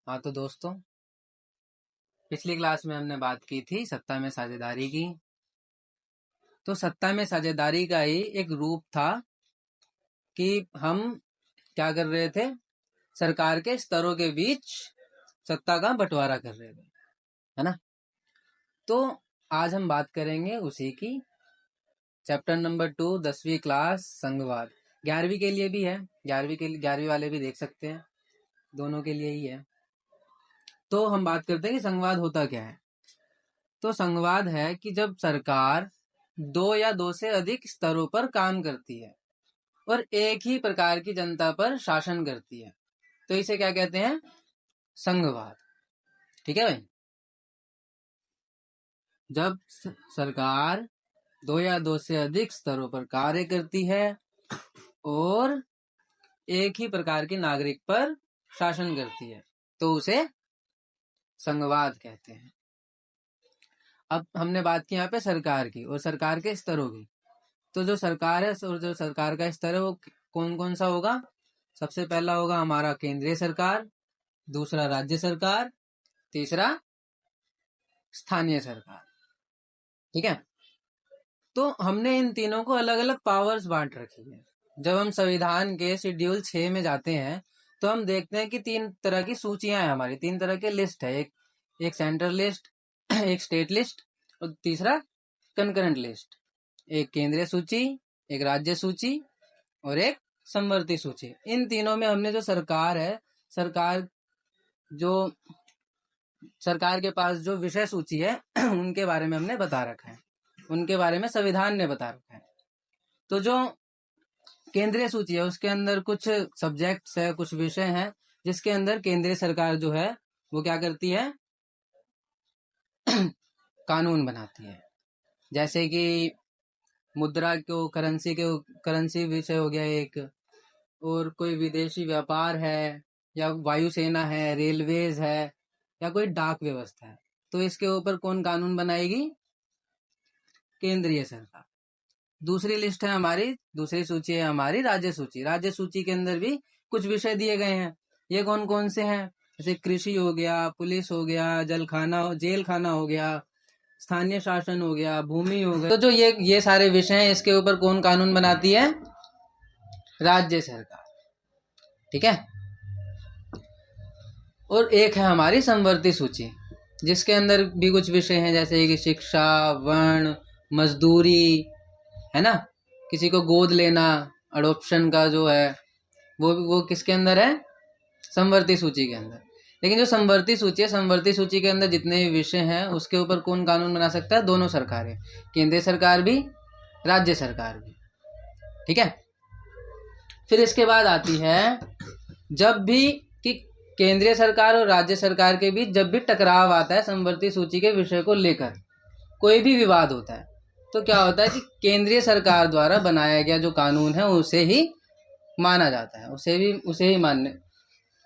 हाँ तो दोस्तों, पिछली क्लास में हमने बात की थी सत्ता में साझेदारी की। तो सत्ता में साझेदारी का ही एक रूप था कि हम क्या कर रहे थे, सरकार के स्तरों के बीच सत्ता का बंटवारा कर रहे थे, है ना। तो आज हम बात करेंगे उसी की, चैप्टर नंबर 2, 10वीं क्लास, संघवाद। 11वीं के लिए भी है, 11वीं वाले भी देख सकते हैं, दोनों के लिए ही है। तो हम बात करते हैं कि संघवाद होता क्या है। तो संघवाद है कि जब सरकार दो या दो से अधिक स्तरों पर काम करती है और एक ही प्रकार की जनता पर शासन करती है, तो इसे क्या कहते हैं, संघवाद। ठीक है भाई। जब सरकार दो या दो से अधिक स्तरों पर कार्य करती है और एक ही प्रकार के नागरिक पर शासन करती है, तो उसे संघवाद कहते हैं। अब हमने बात की यहाँ पे सरकार की और सरकार के स्तरों की। तो जो सरकार है और जो सरकार का स्तर है वो कौन कौन सा होगा। सबसे पहला होगा हमारा केंद्रीय सरकार, दूसरा राज्य सरकार, तीसरा स्थानीय सरकार। ठीक है। तो हमने इन तीनों को अलग अलग पावर्स बांट रखी है। जब हम संविधान के शेड्यूल 6 में जाते हैं तो हम देखते हैं कि 3 तरह की सूचियां हैं हमारी, 3 तरह के लिस्ट है। एक सेंट्रल लिस्ट, एक स्टेट लिस्ट और तीसरा कंकरेंट लिस्ट। एक केंद्रीय सूची, एक राज्य सूची और एक समवर्ती सूची। इन तीनों में हमने जो सरकार है, सरकार के पास जो विषय सूची है उनके बारे में हमने बता रखा है, उनके बारे में संविधान ने बता रखा है। तो जो केंद्रीय सूची है उसके अंदर कुछ सब्जेक्ट्स है, कुछ विषय हैं जिसके अंदर केंद्रीय सरकार जो है वो क्या करती है, कानून बनाती है। जैसे कि मुद्रा को करेंसी विषय हो गया एक, और कोई विदेशी व्यापार है, या वायुसेना है, रेलवेज है, या कोई डाक व्यवस्था है, तो इसके ऊपर कौन कानून बनाएगी, केंद्रीय सरकार। दूसरी लिस्ट है हमारी, दूसरी सूची है हमारी राज्य सूची। राज्य सूची के अंदर भी कुछ विषय दिए गए हैं। ये कौन कौन से हैं, जैसे कृषि हो गया, पुलिस हो गया, जेल खाना हो गया, स्थानीय शासन हो गया, भूमि हो गया। तो जो ये सारे विषय हैं, इसके ऊपर कौन कानून बनाती है, राज्य सरकार। ठीक है। और एक है हमारी समवर्ती सूची, जिसके अंदर भी कुछ विषय हैं, जैसे कि शिक्षा, वर्ण, मजदूरी, है ना, किसी को गोद लेना, अडॉप्शन का जो है वो किसके अंदर है, समवर्ती सूची के अंदर। लेकिन जो समवर्ती सूची है, समवर्ती सूची के अंदर जितने भी विषय हैं उसके ऊपर कौन कानून बना सकता है, दोनों सरकारें, केंद्रीय सरकार भी, राज्य सरकार भी। ठीक है। फिर इसके बाद आती है, जब भी कि केंद्रीय सरकार और राज्य सरकार के बीच जब भी टकराव आता है समवर्ती सूची के विषय को लेकर, कोई भी विवाद होता है, तो क्या होता है कि केंद्रीय सरकार द्वारा बनाया गया जो कानून है उसे ही माना जाता है,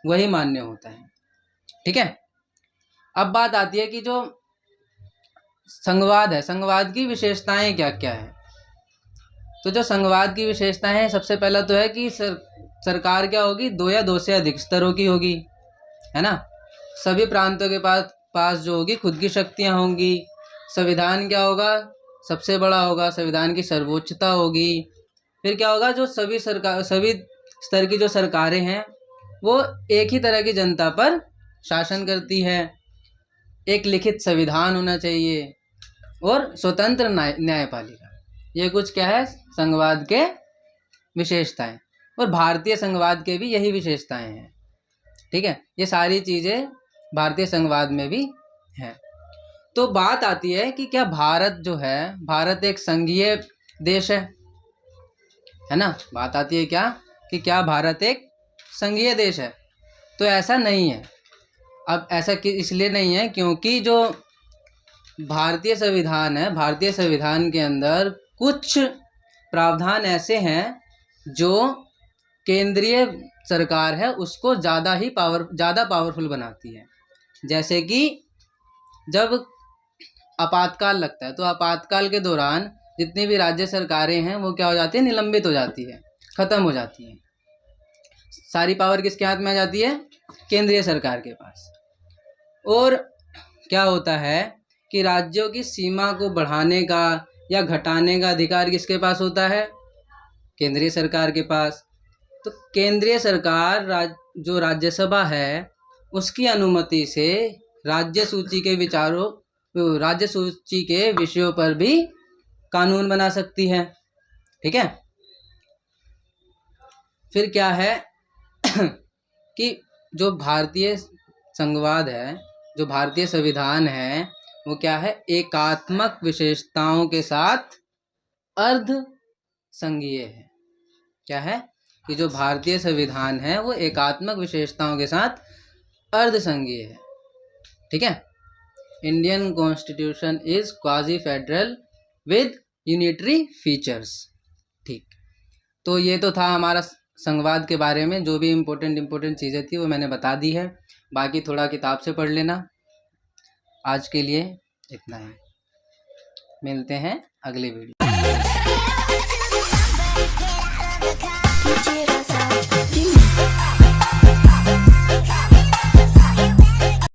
वही मान्य होता है। ठीक है। अब बात आती है कि जो संघवाद है, संघवाद की विशेषताएं क्या क्या है। तो जो संघवाद की विशेषताएं हैं, सबसे पहला तो है कि सरकार क्या होगी, दो या दो से अधिक स्तरों की होगी, है ना। सभी प्रांतों के पास जो होगी खुद की शक्तियां होंगी। संविधान क्या होगा, सबसे बड़ा होगा, संविधान की सर्वोच्चता होगी। फिर क्या होगा, जो सभी स्तर की जो सरकारें हैं वो एक ही तरह की जनता पर शासन करती है। एक लिखित संविधान होना चाहिए और स्वतंत्र न्यायपालिका। ये कुछ क्या है, संघवाद के विशेषताएं। और भारतीय संघवाद के भी यही विशेषताएं हैं। ठीक है। ये सारी चीजें भारतीय संघवाद में भी हैं। तो बात आती है कि क्या भारत जो है, भारत एक संघीय देश है ना। बात आती है क्या भारत एक संघीय देश है। तो ऐसा नहीं है। अब ऐसा इसलिए नहीं है क्योंकि जो भारतीय संविधान है, भारतीय संविधान के अंदर कुछ प्रावधान ऐसे हैं जो केंद्रीय सरकार है उसको ज़्यादा पावरफुल बनाती है। जैसे कि जब आपातकाल लगता है तो आपातकाल के दौरान जितनी भी राज्य सरकारें हैं वो क्या हो जाती है, निलंबित हो जाती है, खत्म हो जाती है। सारी पावर किसके हाथ में आ जाती है, केंद्रीय सरकार के पास। और क्या होता है कि राज्यों की सीमा को बढ़ाने का या घटाने का अधिकार किसके पास होता है? केंद्रीय सरकार के पास। तो केंद्रीय सरकार जो राज्यसभा है उसकी अनुमति से राज्य सूची के विषयों पर भी कानून बना सकती है। ठीक है। फिर क्या है कि जो भारतीय संघवाद है, जो भारतीय संविधान है, वो क्या है? एकात्मक विशेषताओं के साथ अर्ध संघीय है। क्या है कि जो भारतीय संविधान है वो एकात्मक विशेषताओं के साथ अर्ध संघीय है। ठीक है। Indian constitution is quasi federal with unitary features. ठीक। तो ये तो था हमारा संघवाद के बारे में, जो भी इम्पोर्टेंट चीज़ें थी वो मैंने बता दी है। बाकी थोड़ा किताब से पढ़ लेना। आज के लिए इतना ही, मिलते हैं अगले वीडियो।